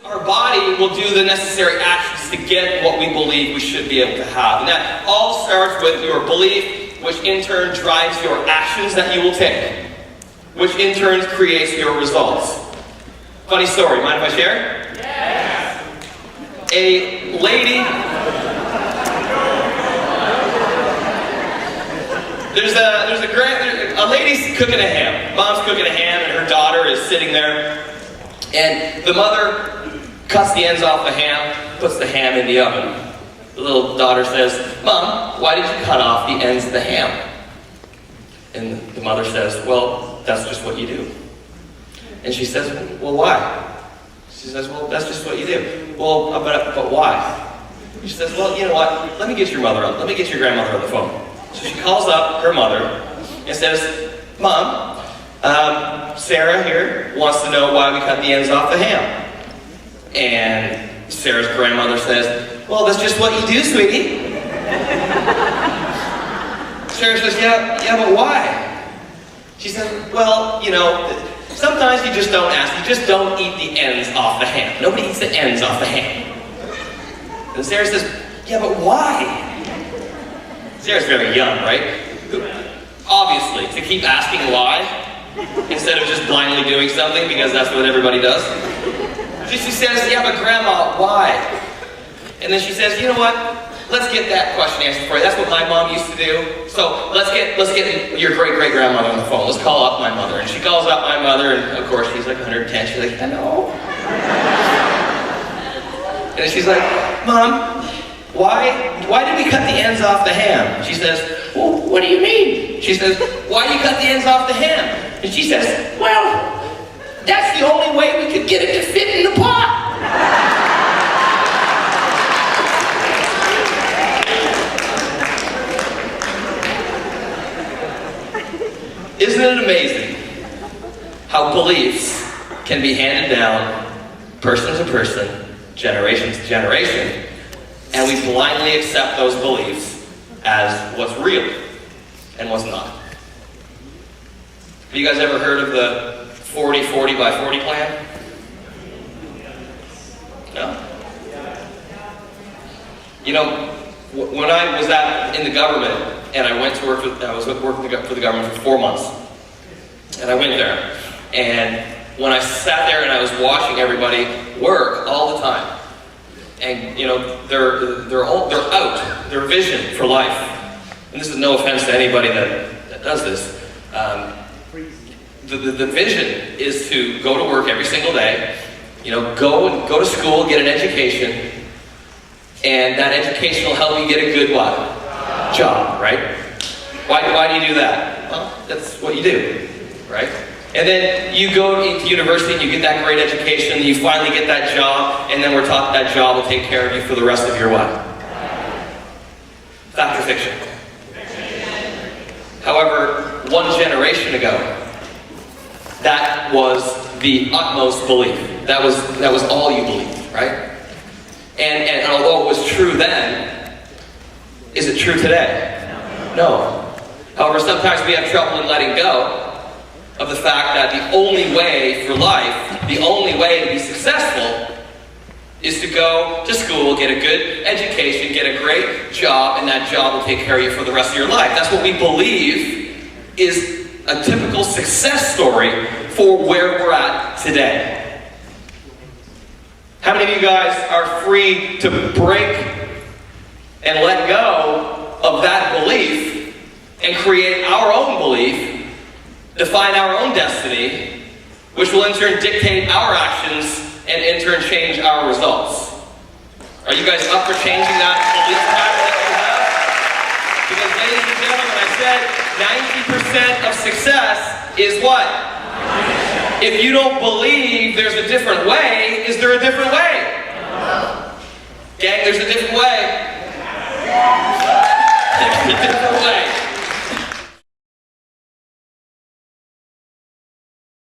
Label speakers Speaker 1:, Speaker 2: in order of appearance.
Speaker 1: Our body will do the necessary actions to get what we believe we should be able to have. And that all starts with your belief, which in turn drives your actions that you will take, which in turn creates your results. Funny story, mind if I share? Yes! A lady... There's a lady's cooking a ham. Mom's cooking a ham and her daughter is sitting there. And the mother cuts the ends off the ham, puts the ham in the oven. The little daughter says, "Mom, why did you cut off the ends of the ham?" And the mother says, "Well, that's just what you do." And she says, "Well, why?" She says, "Well, that's just what you do." "Well, but why?" She says, "Well, you know what? Let me get your mother on. Let me get your grandmother on the phone." So she calls up her mother and says, "Mom, Sarah here wants to know why we cut the ends off the ham." And Sarah's grandmother says, "Well, that's just what you do, sweetie." Sarah says, yeah, but why?" She said, "Well, you know, sometimes you just don't ask. You just don't eat the ends off the ham. Nobody eats the ends off the ham." And Sarah says, "Yeah, but why?" Sarah's very young, right? Obviously, to keep asking why, instead of just blindly doing something because that's what everybody does. She says, "Yeah, but Grandma, why?" And then she says, "You know what? Let's get that question answered for you. That's what my mom used to do. So let's get your great-great-grandmother on the phone. Let's call up my mother." And she calls up my mother, and of course she's like 110. She's like, "Hello?" And then she's like, "Mom, why did we cut the ends off the ham?" She says, "Well, what do you mean?" She says, "Why do you cut the ends off the ham?" And she says, "Well, that's the only way we could get it to fit in the pot." Isn't it amazing how beliefs can be handed down person to person, generation to generation, and we blindly accept those beliefs as what's real and what's not? Have you guys ever heard of the 40-40 by 40 plan? No? You know, when I was in the government and I went to work I was working for the government for 4 months, and I went there, and when I sat there and I was watching everybody work all the time, and you know, they're out, their vision for life, and this is no offense to anybody that does this, the vision is to go to work every single day, you know, go to school, get an education, and that education will help you get a good what? Job, right? Why do you do that? Well, that's what you do, right? And then you go into university and you get that great education, and you finally get that job, and then we're taught that job will take care of you for the rest of your what? Fact or fiction? However, one generation ago, that was the utmost belief. That was all you believed, right? And although it was true then, is it true today? No. However, sometimes we have trouble in letting go of the fact that the only way for life, the only way to be successful, is to go to school, get a good education, get a great job, and that job will take care of you for the rest of your life. That's what we believe is a typical success story for where we're at today. How many of you guys are free to break and let go of that belief and create our own belief, define our own destiny, which will in turn dictate our actions and in turn change our results? Are you guys up for changing that belief pattern that you have? Because ladies and gentlemen, I said 90% of success is what? If you don't believe there's a different way, is there a different way? Gang, there's a different way. There's a different way.